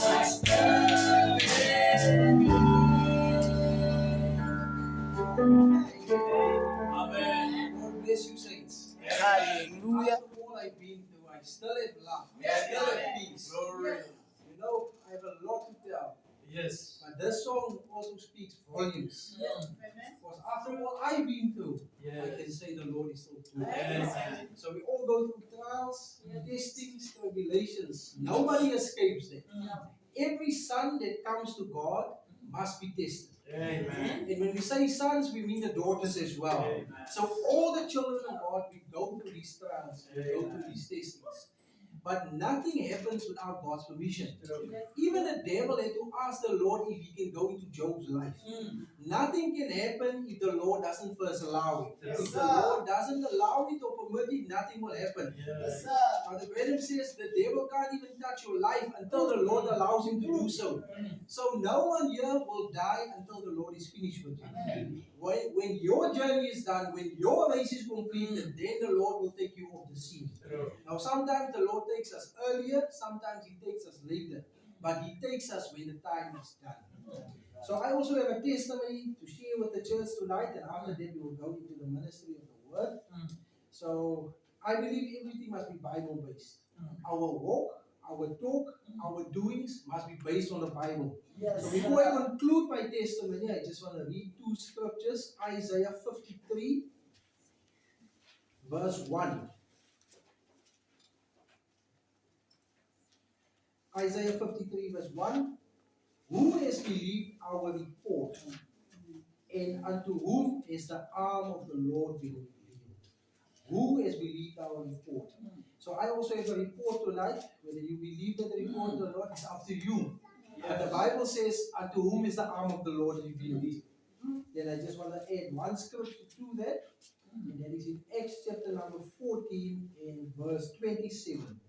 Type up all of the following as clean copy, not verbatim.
Amen. God bless you, saints. Hallelujah. After all I've been through, I still have love. I still have peace. Glory. You know, I have a lot to tell. Yes. But this song also speaks volumes. Yes. Because after all I've been through, I can say the Lord is still good. Yes. So we all go through trials, testings, tribulations. Nobody escapes them. Every son that comes to God must be tested. Amen. And when we say sons, we mean the daughters as well. Amen. So all the children of God, we go through these trials, we go through these testings. But nothing happens without God's permission. Even the devil had to ask the Lord if he can go into Job's life. Nothing can happen if the Lord doesn't first allow it. If the Lord doesn't allow it or permit it, nothing will happen. Yes. Now the Bible says the devil can't even touch your life until the Lord allows him to do so. So no one here will die until the Lord is finished with you. When your journey is done, when your race is completed, then the Lord will take you off the scene. Now sometimes the Lord takes us earlier, sometimes He takes us later. But He takes us when the time is done. So I also have a testimony to share with the church tonight, and after that we will go into the ministry of the Word. So I believe everything must be Bible based. Our walk, our talk, our doings must be based on the Bible. Yes. So before I conclude my testimony, I just want to read two scriptures. Isaiah 53, verse 1. Isaiah 53, verse 1. Who has believed our report? And unto whom is the arm of the Lord been revealed? Who has believed our report? So I also have a report tonight. Whether you believe that the report or not, it's up to you. But the Bible says, unto whom is the arm of the Lord revealed? Then I just want to add one scripture to that. And that is in Acts chapter number 14 and verse 27.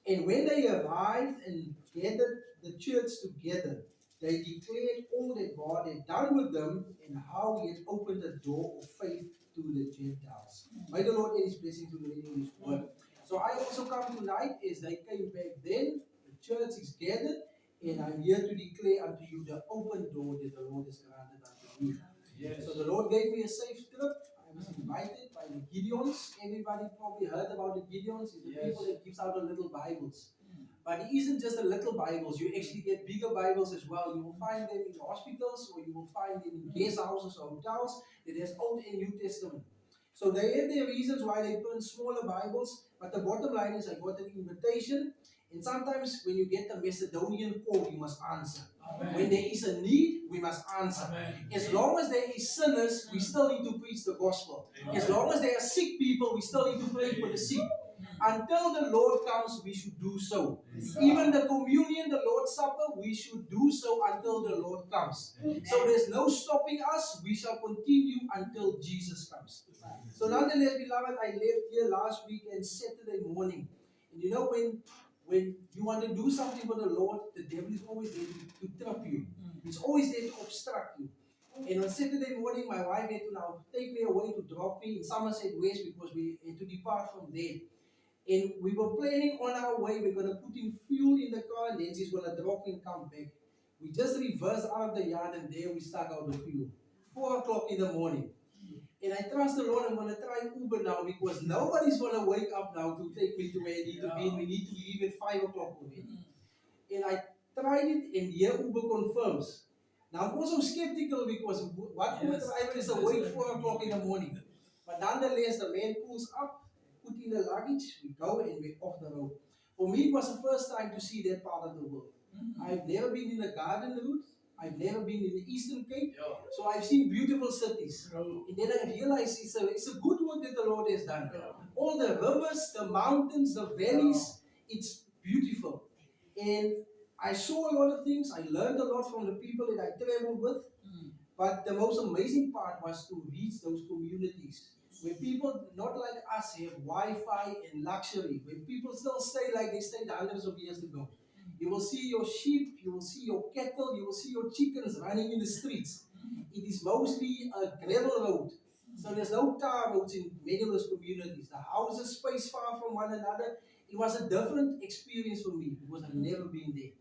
And when they arrived and gathered the church together, they declared all that God had done with them and how He had opened the door of faith to the Gentiles. May the Lord add His blessing to the reading of His word. So I also come tonight as they came back then. The church is gathered, and I'm here to declare unto you the open door that the Lord has granted unto you. Yes. So the Lord gave me a safe trip. I was invited by the Gideons. Everybody probably heard about the Gideons. It's the people that gives out the little Bibles. But it isn't just the little Bibles. You actually get bigger Bibles as well. You will find them in hospitals, or you will find them in guest houses or hotels that has Old and New Testament. So they have their reasons why they print smaller Bibles. But the bottom line is I got an invitation. And sometimes when you get the Macedonian call, you must answer. Amen. When there is a need, we must answer. Amen. As long as there is sinners, we still need to preach the gospel. Amen. As long as there are sick people, we still need to pray for the sick. Until the Lord comes, we should do so. Yes. Even the communion, the Lord's Supper, we should do so until the Lord comes. So there's no stopping us. We shall continue until Jesus comes. So nonetheless, beloved, I left here last week and Saturday morning. And you know, when you want to do something for the Lord, the devil is always there to trap you. He's always there to obstruct you. And on Saturday morning, my wife had to now take me away to drop me in Somerset West because we had to depart from there. And we were planning on our way, we're going to put in fuel in the car and then she's going to drop and come back. We just reversed out of the yard and there we stuck out the fuel. 4 o'clock in the morning. And I trust the Lord, I'm going to try Uber now because nobody's going to wake up now to take me to where I need to be. And we need to leave at 5 o'clock already. And I tried it and here Uber confirms. Now I'm also skeptical because what Uber driver is awake 4 o'clock in the morning. But nonetheless, the man pulls up, put in the luggage, we go and we're off the road. For me, it was the first time to see that part of the world. I've never been in the Garden Route. I've never been in the Eastern Cape. So I've seen beautiful cities. And then I realized it's a good work that the Lord has done. All the rivers, the mountains, the valleys, it's beautiful. And I saw a lot of things. I learned a lot from the people that I traveled with. But the most amazing part was to reach those communities where people not like us have Wi-Fi and luxury, where people still stay like they stayed hundreds of years ago. You will see your sheep, you will see your cattle, you will see your chickens running in the streets. It is mostly a gravel road. So there's no tar roads in many of those communities. The houses spaced far from one another. It was a different experience for me because I've never been there.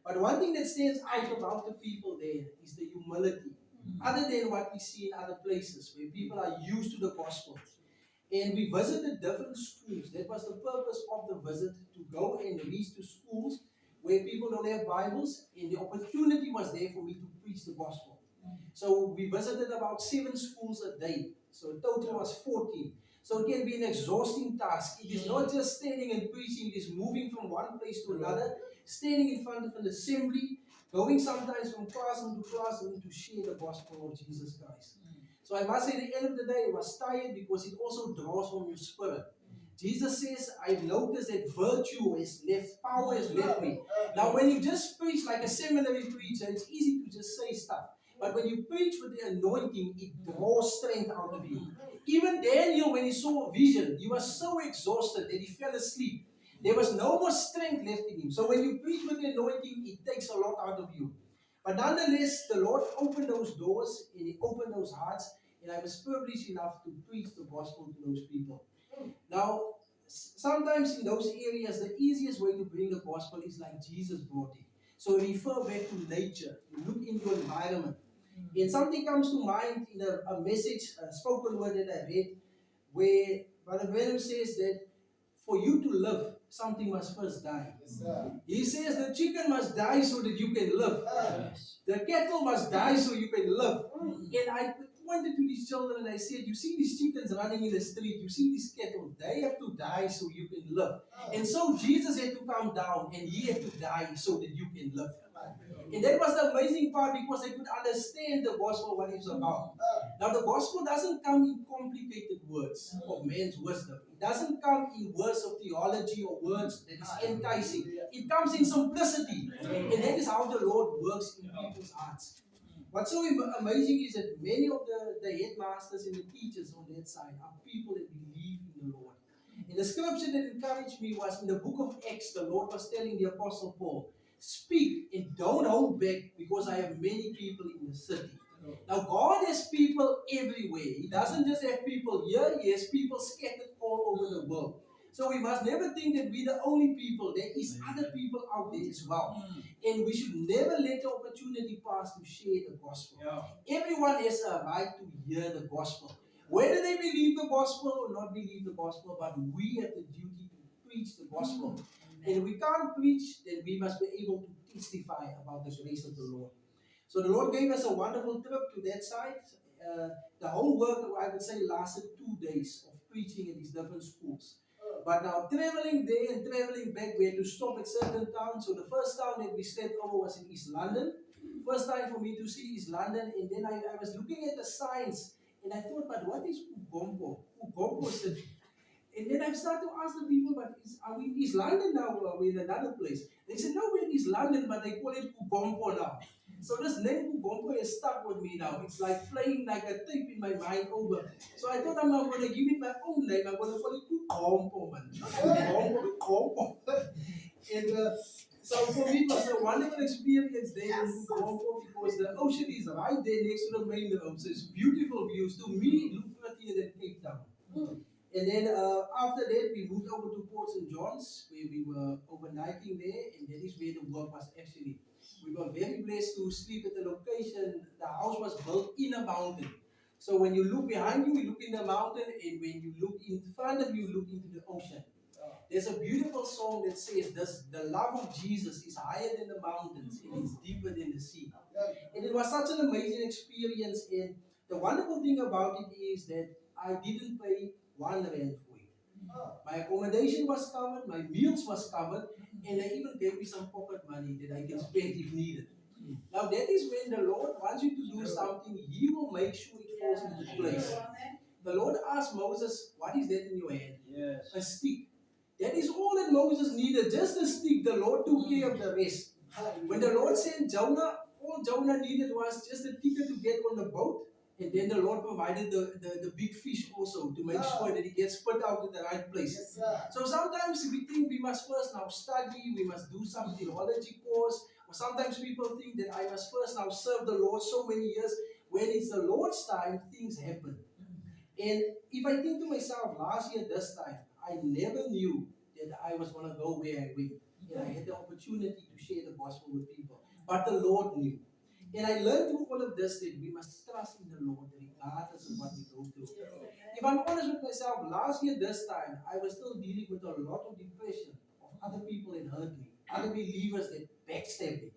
But one thing that stands out about the people there is the humility. Other than what we see in other places where people are used to the gospel. And we visited different schools. That was the purpose of the visit, to go and reach to schools where people don't have Bibles, and the opportunity was there for me to preach the gospel. So we visited about 7 schools a day. So total was 14. So it can be an exhausting task. It is not just standing and preaching, it is moving from one place to another, standing in front of an assembly, going sometimes from classroom to classroom to share the gospel of Jesus Christ. So I must say, at the end of the day, it was tired because it also draws from your spirit. Jesus says, I've noticed that virtue has left, power has left me. Now, when you just preach like a seminary preacher, it's easy to just say stuff. But when you preach with the anointing, it draws strength out of you. Even Daniel, when he saw a vision, he was so exhausted that he fell asleep. There was no more strength left in him. So when you preach with the anointing, it takes a lot out of you. But nonetheless, the Lord opened those doors and He opened those hearts, and I was privileged enough to preach the gospel to those people. Now, sometimes in those areas, the easiest way to bring the gospel is like Jesus brought it. So refer back to nature, you look in your environment. And something comes to mind in a message, a spoken word that I read, where Brother Branham says that for you to live, something must first die. Yes, sir. He says the chicken must die so that you can live. Yes. The cattle must die so you can live. And I pointed to these children and I said, you see these chickens running in the street, you see these cattle, they have to die so you can live. And so Jesus had to come down and He had to die so that you can live. And that was the amazing part, because they could understand the gospel, what it's about. Now, the gospel doesn't come in complicated words of man's wisdom. It doesn't come in words of theology or words that is enticing. It comes in simplicity. And that is how the Lord works in people's hearts. What's so amazing is that many of the headmasters and the teachers on that side are people that believe in the Lord. And the scripture that encouraged me was in the book of Acts. The Lord was telling the Apostle Paul, speak and don't hold back, because I have many people in the city. Now, God has people everywhere. He doesn't just have people here, He has people scattered all over the world. So we must never think that we're the only people. There is other people out there as well. And we should never let the opportunity pass to share the gospel. Everyone has a right to hear the gospel. Whether they believe the gospel or not believe the gospel, but we have the duty to preach the gospel. And we can't preach, then we must be able to testify about the grace of the Lord. So the Lord gave us a wonderful trip to that side. The whole work, I would say, lasted 2 days of preaching at these different schools. But now, traveling there and traveling back, we had to stop at certain towns. So the first town that we slept over was in East London. First time for me to see East London. And then I was looking at the signs, and I thought, but what is Ugompo? Ugompo City. And then I started to ask the people, but are we in East London now, or are we in another place? They said, no, we're in East London, but they call it Ugompo now. So this name Ugompo is stuck with me now. It's like playing like a tape in my mind over. So I thought I'm not going to give it my own name. I'm going to call it Ugompo, man. Ugompo. And so for me, it was a wonderful experience there in Ugompo, because the ocean is right there next to the main road. So it's beautiful views. To me, it looked prettier than Cape Town. And then after that, we moved over to Port St. John's, where we were overnighting there, and that is where the work was actually. We were very blessed to sleep at the location. The house was built in a mountain. So when you look behind you, you look in the mountain, and when you look in front of you, you look into the ocean. There's a beautiful song that says, the love of Jesus is higher than the mountains, and it's deeper than the sea. And it was such an amazing experience, and the wonderful thing about it is that I didn't pay 1 rand for it. My accommodation was covered, my meals was covered, and they even gave me some pocket money that I can spend if needed. Now that is when the Lord wants you to do something, He will make sure it falls into place. The Lord asked Moses, what is that in your hand? Yes. A stick. That is all that Moses needed, just a stick. The Lord took care of the rest. When the Lord sent Jonah, all Jonah needed was just a ticket to get on the boat. And then the Lord provided the big fish also to make sure that it gets put out in the right place. Yes, sir. So sometimes we think we must first now study, we must do some theology course. Or sometimes people think that I must first now serve the Lord so many years. When it's the Lord's time, things happen. And if I think to myself, last year this time, I never knew that I was going to go where I went. and I had the opportunity to share the gospel with people. But the Lord knew. And I learned through all of this that we must trust in the Lord regardless of what we go through. If I'm honest with myself, last year this time, I was still dealing with a lot of depression of other people that hurt me, other believers that backstabbed me.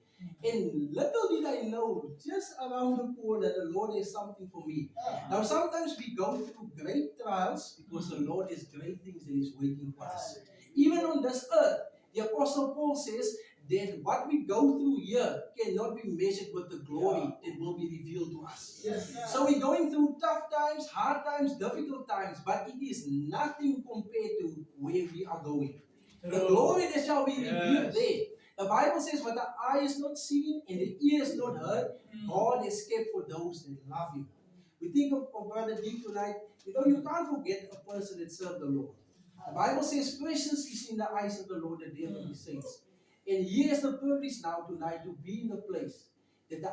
And little did I know, just around the corner, the Lord has something for me. Now, sometimes we go through great trials because the Lord has great things that is waiting for us. Even on this earth, the Apostle Paul says that what we go through here cannot be measured with the glory that will be revealed to us. So we're going through tough times, hard times, difficult times, but it is nothing compared to where we are going. The glory that shall be revealed there. The Bible says, what the eye is not seen and the ear is not heard, God has kept for those that love Him. We think of Brother D tonight. You can't forget a person that served the Lord. The Bible says, precious is in the eyes of the Lord the day of His saints. And He has the privilege now tonight to be in the place that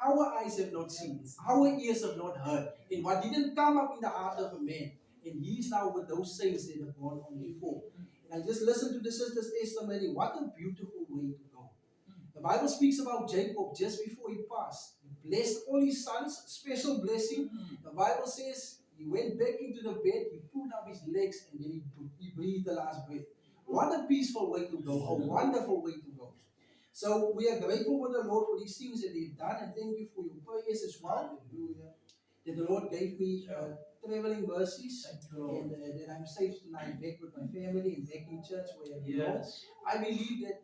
our eyes have not seen, our ears have not heard, and what didn't come up in the heart of a man. And He is now with those saints that have gone on before. And I just listened to the sister's testimony. What a beautiful way to go. The Bible speaks about Jacob just before he passed. He blessed all his sons, special blessing. The Bible says he went back into the bed, he pulled up his legs, and then he breathed the last breath. What a peaceful way to go, a wonderful way to go. So we are grateful for the Lord for these things that He's done, and thank you for your prayers as well. That the Lord gave me traveling mercies, and that I'm safe tonight back with my family and back in church where I belong. I believe that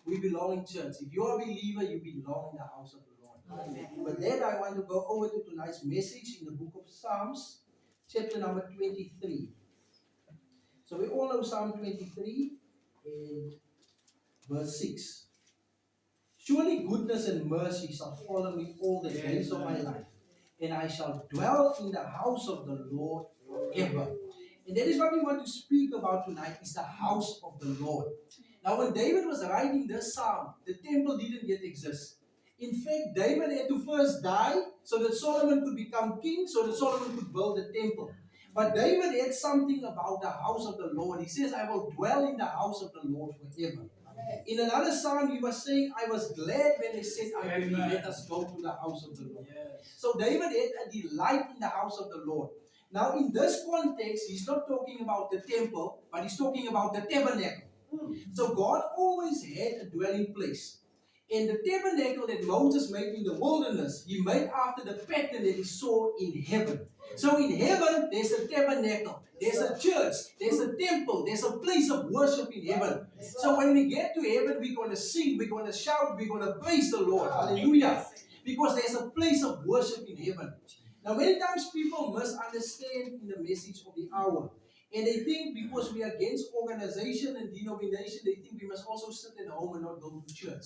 we belong in church. If you're a believer, you belong in the house of the Lord. Amen. With that, I want to go over to tonight's message in the book of Psalms, chapter number 23. So we all know Psalm 23 and verse 6. Surely goodness and mercy shall follow me all the days of my life, and I shall dwell in the house of the Lord forever. And that is what we want to speak about tonight, is the house of the Lord. Now when David was writing this psalm, the temple didn't yet exist. In fact, David had to first die so that Solomon could become king, so that Solomon could build the temple. But David had something about the house of the Lord. He says, I will dwell in the house of the Lord forever. In another psalm, he was saying, I was glad when they said, let us go to the house of the Lord. So David had a delight in the house of the Lord. Now in this context, he's not talking about the temple, but he's talking about the tabernacle. So God always had a dwelling place. And the tabernacle that Moses made in the wilderness, he made after the pattern that he saw in heaven. So in heaven, there's a tabernacle, there's a church, there's a temple, there's a place of worship in heaven. So when we get to heaven, we're going to sing, we're going to shout, we're going to praise the Lord. Hallelujah. Because there's a place of worship in heaven. Now many times people misunderstand in the message of the hour. And they think because we are against organization and denomination, they think we must also sit at home and not go to church.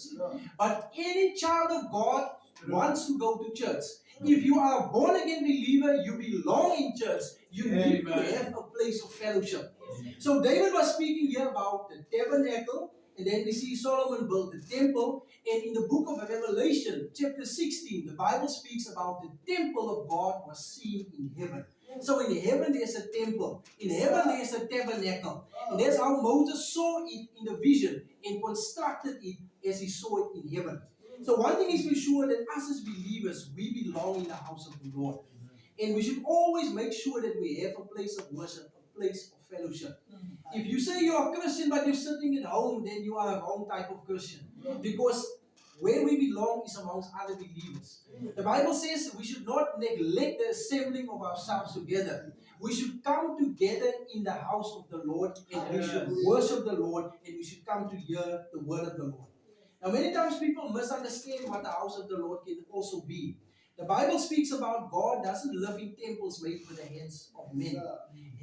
But any child of God wants to go to church. If you are a born-again believer, you belong in church. You need to have a place of fellowship. So David was speaking here about the tabernacle, and then we see Solomon built the temple. And in the book of Revelation, chapter 16, the Bible speaks about the temple of God was seen in heaven. So in heaven there's a temple. In heaven there's a tabernacle. And that's how Moses saw it in the vision and constructed it as he saw it in heaven. So one thing is for sure, that us as believers, we belong in the house of the Lord. And we should always make sure that we have a place of worship, a place of fellowship. If you say you're a Christian but you're sitting at home, then you are a wrong type of Christian. Because where we belong is amongst other believers. The Bible says we should not neglect the assembling of ourselves together. We should come together in the house of the Lord, and we should worship the Lord, and we should come to hear the word of the Lord. Now many times people misunderstand what the house of the Lord can also be. The Bible speaks about God doesn't live in temples made with the hands of men.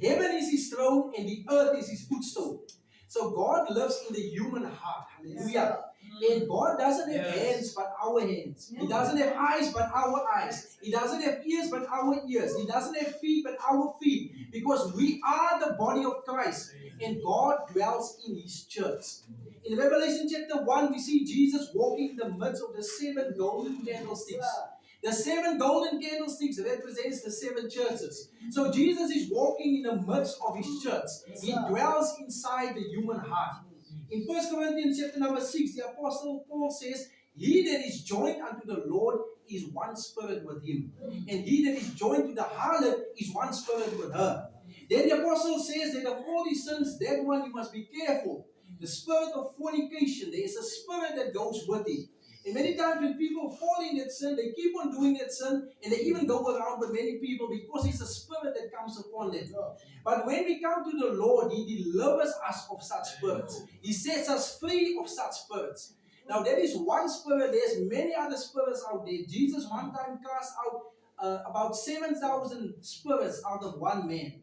Heaven is His throne and the earth is His footstool. So God lives in the human heart. Hallelujah. And God doesn't have hands but our hands. He doesn't have eyes but our eyes. He doesn't have ears but our ears. He doesn't have feet but our feet. Because we are the body of Christ. And God dwells in His church. In Revelation chapter 1, we see Jesus walking in the midst of the 7 golden candlesticks. The 7 golden candlesticks represents the 7 churches. So Jesus is walking in the midst of His church. He dwells inside the human heart. In 1 Corinthians chapter number 6, the Apostle Paul says, he that is joined unto the Lord is one spirit with him. And he that is joined to the harlot is one spirit with her. Then the Apostle says that of all these sins, that one you must be careful. The spirit of fornication, there is a spirit that goes with it. And many times when people fall in that sin, they keep on doing that sin, and they even go around with many people because it's a spirit that comes upon them. But when we come to the Lord, He delivers us of such spirits. He sets us free of such spirits. Now that is one spirit. There's many other spirits out there. Jesus one time cast out about 7,000 spirits out of one man.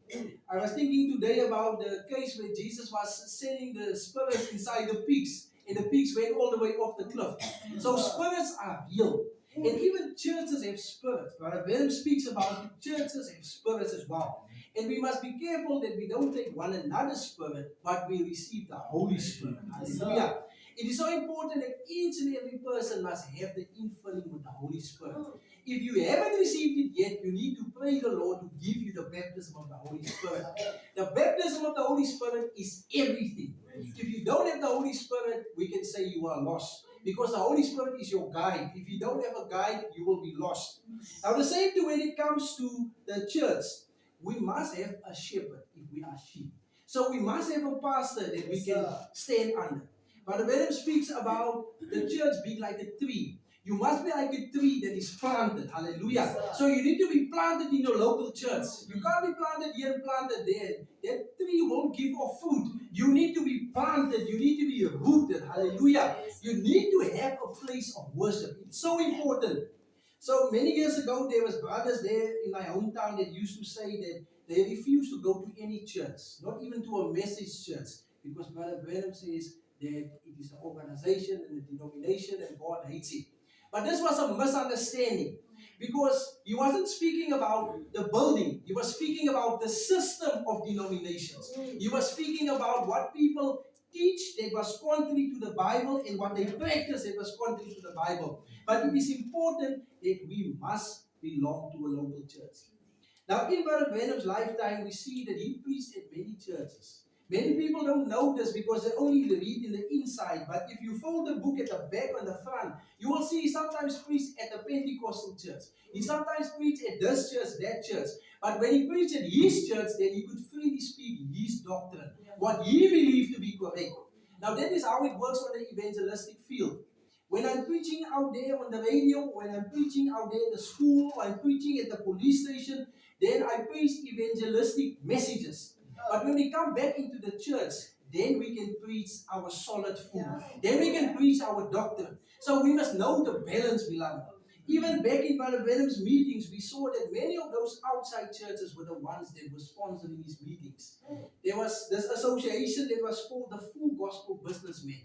I was thinking today about the case where Jesus was sending the spirits inside the pigs, and the pigs went all the way off the cliff. So spirits are real. And even churches have spirits. Brother Venom speaks about it. Churches have spirits as well. And we must be careful that we don't take one another's spirit, but we receive the Holy Spirit. Hallelujah. It is so important that each and every person must have the infilling with the Holy Spirit. If you haven't received it yet, you need to pray the Lord to give you the baptism of the Holy Spirit. The baptism of the Holy Spirit is everything. If you don't have the Holy Spirit, we can say you are lost. Because the Holy Spirit is your guide. If you don't have a guide, you will be lost. Now the same thing when it comes to the church. We must have a shepherd if we are sheep. So we must have a pastor that we can stand under. But the Bible speaks about the church being like a tree. You must be like a tree that is planted. Hallelujah. So you need to be planted in your local church. You can't be planted here and planted there. That tree won't give off fruit. You need to be planted. You need to be rooted. Hallelujah. You need to have a place of worship. It's so important. So many years ago, there was brothers there in my hometown that used to say that they refused to go to any church, not even to a message church, because Brother Branham says that it is an organization and a denomination and God hates it. But this was a misunderstanding, because he wasn't speaking about the building. He was speaking about the system of denominations. He was speaking about what people teach that was contrary to the Bible and what they practice that was contrary to the Bible. But it is important that we must belong to a local church. Now, in Brother Branham's lifetime, we see that he preached at many churches. Many people don't know this because they only read in the inside. But if you fold the book at the back and the front, you will see he sometimes preached at the Pentecostal church. He sometimes preached at this church, that church. But when he preached at his church, then he could freely speak his doctrine, what he believed to be correct. Now, that is how it works on the evangelistic field. When I'm preaching out there on the radio, when I'm preaching out there in the school, I'm preaching at the police station, then I preach evangelistic messages. But when we come back into the church, then we can preach our solid food. Then we can preach our doctrine. So we must know the balance, beloved. Even back in Brother Branham's meetings, we saw that many of those outside churches were the ones that were sponsoring his meetings. There was this association that was called the Full Gospel Businessmen.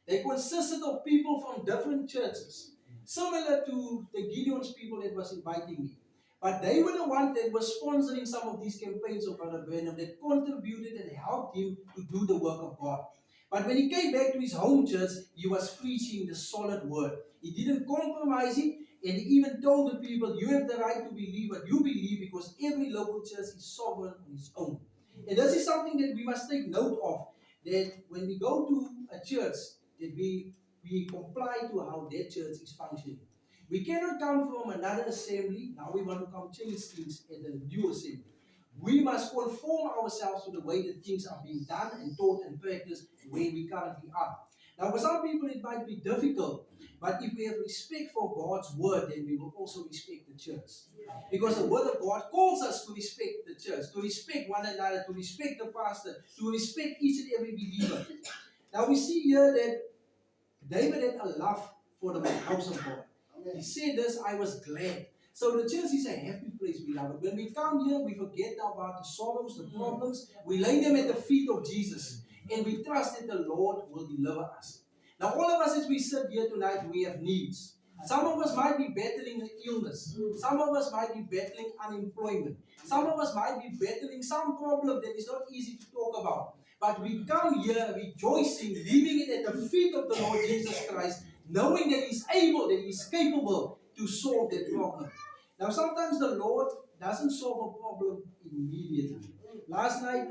They consisted of people from different churches, similar to the Gideon's people that was inviting me. But they were the ones that were sponsoring some of these campaigns of Brother Branham that contributed and helped him to do the work of God. But when he came back to his home church, he was preaching the solid word. He didn't compromise it, and he even told the people, you have the right to believe what you believe because every local church is sovereign on its own. And this is something that we must take note of, that when we go to a church, that we comply to how that church is functioning. We cannot come from another assembly. Now we want to come change things at the new assembly. We must conform ourselves to the way that things are being done and taught and practiced where we currently are. Now for some people it might be difficult, but if we have respect for God's word, then we will also respect the church. Because the word of God calls us to respect the church, to respect one another, to respect the pastor, to respect each and every believer. Now we see here that David had a love for the house of God. He said this, I was glad. So the church is a happy place, beloved. When we come here, we forget about the sorrows, the problems. We lay them at the feet of Jesus. And we trust that the Lord will deliver us. Now all of us as we sit here tonight, we have needs. Some of us might be battling an illness. Some of us might be battling unemployment. Some of us might be battling some problem that is not easy to talk about. But we come here rejoicing, leaving it at the feet of the Lord Jesus Christ, knowing that He's able, that He's capable to solve that problem. Now sometimes the Lord doesn't solve a problem immediately. Last night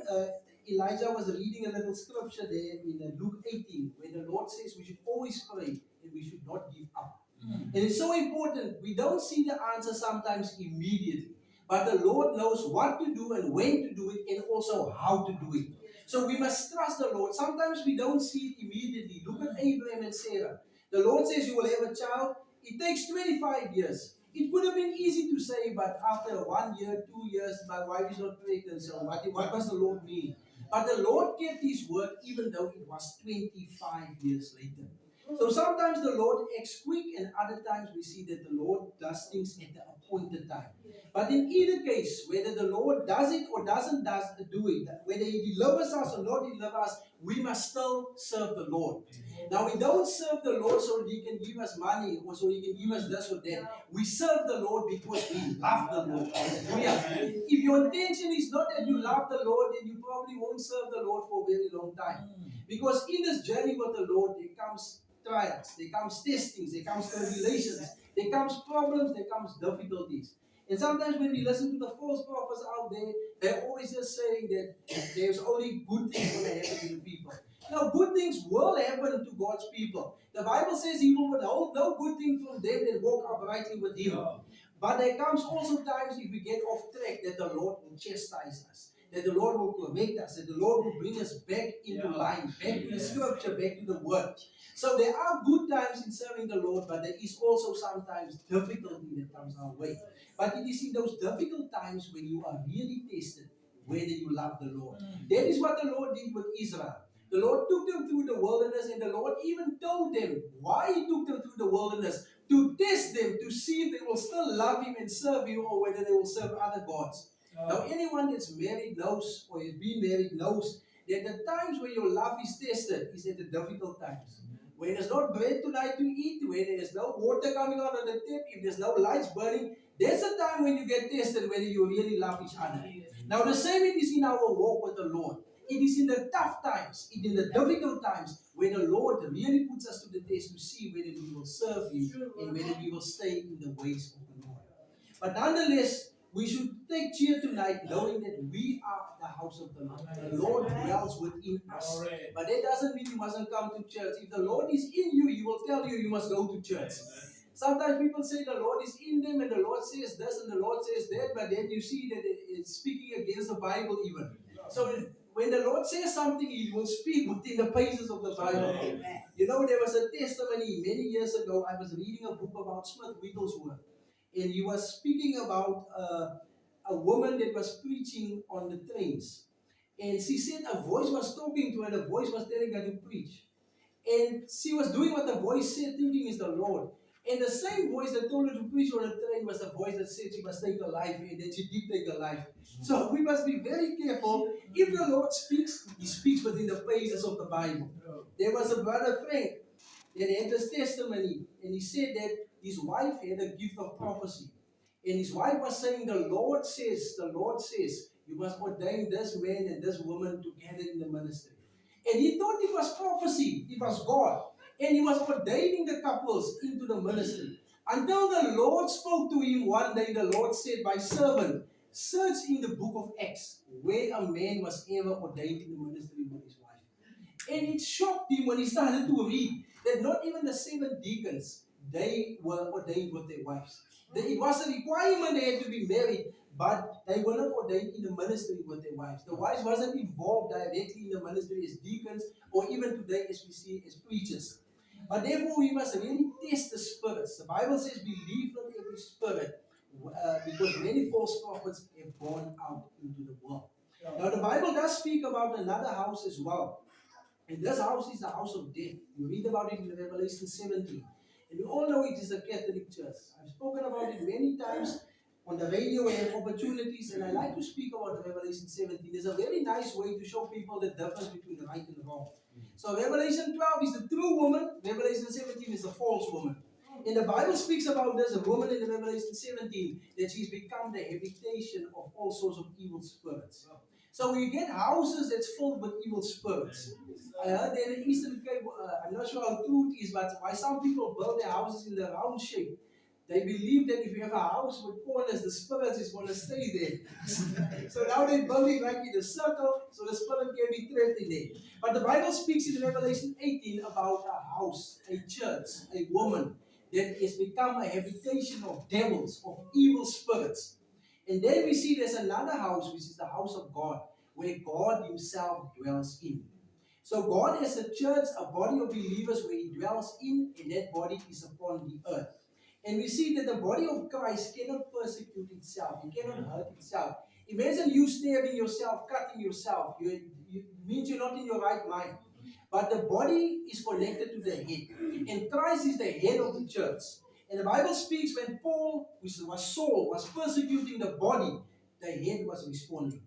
Elijah was reading a little scripture there in Luke 18, where the Lord says we should always pray and we should not give up. And it's so important. We don't see the answer sometimes immediately, but the Lord knows what to do and when to do it and also how to do it. So we must trust the Lord. Sometimes we don't see it immediately. Look at Abraham and Sarah. The Lord says you will have a child. It takes 25 years. It would have been easy to say, but after 1 year, 2 years, my wife is not pregnant. So what does the Lord mean? But the Lord kept His word even though it was 25 years later. So sometimes the Lord acts quick, and other times we see that the Lord does things at the appointed time. But in either case, whether the Lord does it or doesn't do it, whether He delivers us or not delivers us, we must still serve the Lord. Now we don't serve the Lord so that He can give us money or so He can give us this or that. We serve the Lord because we love the Lord. Hallelujah. If your intention is not that you love the Lord, then you probably won't serve the Lord for a very long time. Because in this journey with the Lord, there comes trials, there comes testings, there comes tribulations, there comes problems, there comes difficulties. And sometimes when we listen to the false prophets out there, they're always just saying that there's only good things going to happen to the people. Now, good things will happen to God's people. The Bible says He will withhold no good thing from them that walk uprightly with Him. But there comes also times if we get off track that the Lord will chastise us, that the Lord will correct us, that the Lord will bring us back into line, back to the scripture, back to the word. So there are good times in serving the Lord, but there is also sometimes difficulty that comes our way. But it is in those difficult times when you are really tested whether you love the Lord. That is what the Lord did with Israel. The Lord took them through the wilderness, and the Lord even told them why He took them through the wilderness, to test them, to see if they will still love Him and serve Him or whether they will serve other gods. Now anyone that's married knows, or has been married knows, that the times when your love is tested is at the difficult times. When there's not bread tonight to eat, when there's no water coming out of the tap, if there's no lights burning, that's the time when you get tested whether you really love each other. Now the same it is in our walk with the Lord. It is in the tough times, it is in the difficult times, when the Lord really puts us to the test to see whether we will serve Him and whether we will stay in the ways of the Lord. But nonetheless, we should take cheer tonight knowing that we are the house of the Lord. The Lord dwells within us. But that doesn't mean you mustn't come to church. If the Lord is in you, He will tell you you must go to church. Sometimes people say the Lord is in them and the Lord says this and the Lord says that, but then you see that it's speaking against the Bible even. So when the Lord says something, He will speak within the pages of the Bible. Amen. You know, there was a testimony many years ago. I was reading a book about Smith Wigglesworth, and he was speaking about a woman that was preaching on the trains. And she said a voice was talking to her, the voice was telling her to preach. And she was doing what the voice said, thinking is the Lord. And the same voice that told her to preach on the train was the voice that said she must take her life, and that she did take her life. So we must be very careful. If the Lord speaks, He speaks within the pages of the Bible. There was a brother Frank that had this testimony, and he said that his wife had a gift of prophecy. And his wife was saying, the Lord says, you must ordain this man and this woman together in the ministry. And he thought it was prophecy, it was God. And he was ordaining the couples into the ministry. Until the Lord spoke to him one day, the Lord said, my servant, search in the book of Acts where a man was ever ordained in the ministry with his wife. And it shocked him when he started to read that not even the 7 deacons, they were ordained with their wives. It was a requirement they had to be married, but they were not ordained in the ministry with their wives. The wives wasn't involved directly in the ministry as deacons, or even today as we see as preachers. But therefore we must really test the spirits. The Bible says believe not every spirit, because many false prophets have gone out into the world. Now the Bible does speak about another house as well. And this house is the house of death. You read about it in Revelation 17. And we all know it is the Catholic Church. I've spoken about it many times on the radio and opportunities, and I like to speak about Revelation 17. It's a very nice way to show people the difference between right and wrong. So Revelation 12 is the true woman, Revelation 17 is the false woman. And the Bible speaks about this, a woman in Revelation 17, that she's become the habitation of all sorts of evil spirits. So you get houses that's filled with evil spirits. I heard that in Eastern Cape, I'm not sure how true it is, but why some people build their houses in the round shape. They believe that if you have a house with corners, the spirit is going to stay there. So now they're building like in a circle, so the spirit can be trapped in there. But the Bible speaks in Revelation 18 about a house, a church, a woman that has become a habitation of devils, of evil spirits. And then we see there's another house, which is the house of God, where God Himself dwells in. So God has a church, a body of believers where He dwells in, and that body is upon the earth. And we see that the body of Christ cannot persecute itself. It cannot hurt itself. Imagine you stabbing yourself, cutting yourself. You means you're not in your right mind. But the body is connected to the head. And Christ is the head of the church. And the Bible speaks when Paul, which was Saul, was persecuting the body, the head was responding.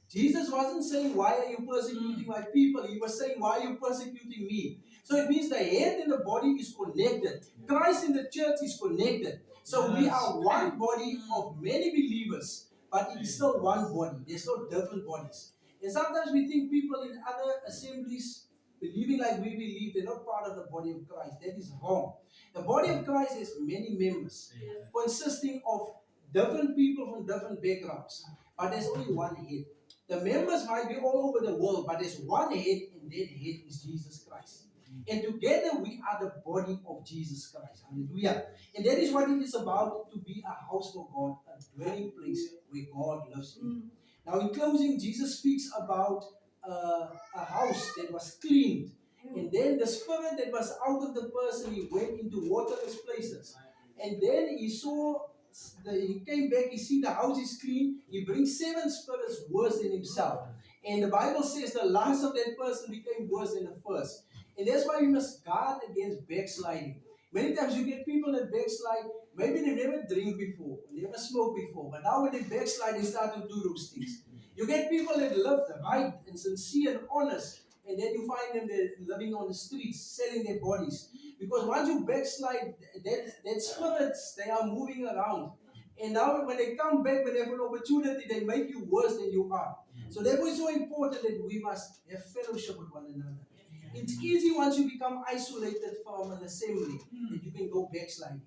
Jesus wasn't saying, why are you persecuting my people? He was saying, why are you persecuting me? So it means the head and the body is connected. Christ in the church is connected. So we are one body of many believers, but it is still one body. There's no different bodies. And sometimes we think people in other assemblies believing like we believe, they're not part of the body of Christ. That is wrong. The body of Christ has many members, consisting of different people from different backgrounds, but there's only one head. The members might be all over the world, but there's one head, and that head is Jesus Christ. And together we are the body of Jesus Christ. Hallelujah. And that is what it is about, to be a house for God, a dwelling place where God lives in. Now, in closing, Jesus speaks about a house that was cleaned. And then the spirit that was out of the person, he went into waterless places. And then he saw, he came back, he see the house is clean. He brings 7 spirits worse than himself. And the Bible says the last of that person became worse than the first. And that's why we must guard against backsliding. Many times you get people that backslide, maybe they never drink before, never smoked before, but now when they backslide, they start to do those things. You get people that live right and sincere and honest, and then you find them living on the streets, selling their bodies. Because once you backslide, that spirits, they are moving around. And now when they come back, when they have an opportunity, they make you worse than you are. So therefore it's so important that we must have fellowship with one another. It's easy once you become isolated from an assembly that you can go backsliding.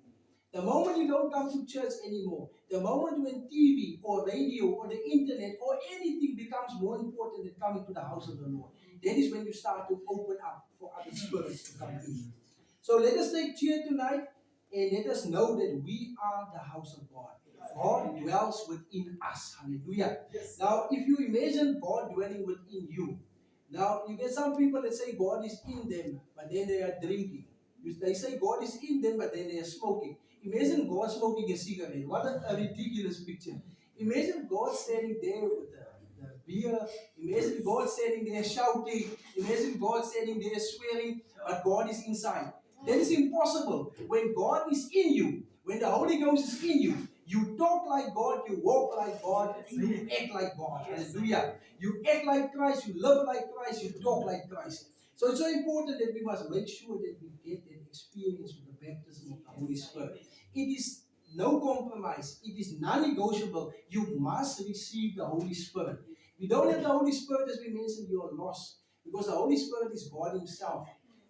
The moment you don't come to church anymore, the moment when TV or radio or the internet or anything becomes more important than coming to the house of the Lord, that is when you start to open up for other spirits to come in. So let us take cheer tonight and let us know that we are the house of God. God dwells within us. Hallelujah. Now, if you imagine God dwelling within you, now you get some people that say God is in them, but then they are drinking. They say God is in them, but then they are smoking. Imagine God smoking a cigarette. What a ridiculous picture. Imagine God standing there with the beer. Imagine God standing there shouting. Imagine God standing there swearing, but God is inside. That is impossible. When God is in you, when the Holy Ghost is in you, you talk like God, you walk like God, you act like God. Hallelujah. You act like Christ, you live like Christ, you talk like Christ. So it's so important that we must make sure that we get that experience with the baptism of the Holy Spirit. It is no compromise. It is non-negotiable. You must receive the Holy Spirit. If you don't have the Holy Spirit, as we mentioned, you are lost. Because the Holy Spirit is God Himself.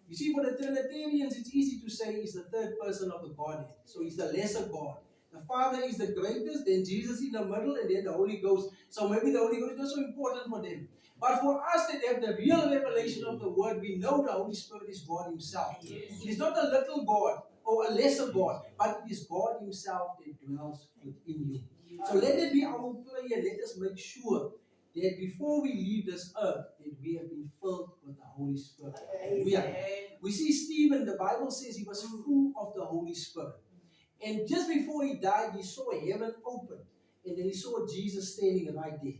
You see, for the Trinitarians, it's easy to say He's the third person of the Godhead. So He's the lesser God. The Father is the greatest, then Jesus in the middle, and then the Holy Ghost. So maybe the Holy Ghost is not so important for them. But for us that have the real revelation of the Word, we know the Holy Spirit is God Himself. It is not a little God or a lesser God, but it is God Himself that dwells within you. So let it be our prayer. Let us make sure that before we leave this earth, that we have been filled with the Holy Spirit. We see Stephen, the Bible says he was full of the Holy Spirit. And just before he died, he saw heaven open. And then he saw Jesus standing right there.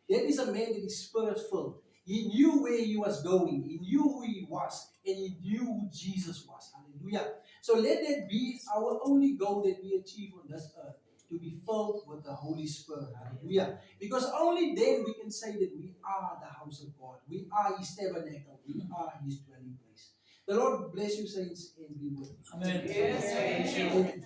That is a man that is spirit-filled. He knew where he was going. He knew who he was. And he knew who Jesus was. Hallelujah. So let that be our only goal that we achieve on this earth. To be filled with the Holy Spirit. Hallelujah. Because only then we can say that we are the house of God. We are His tabernacle. We are His dwelling place. The Lord bless you, saints, and be with you. Amen. Yes. Amen.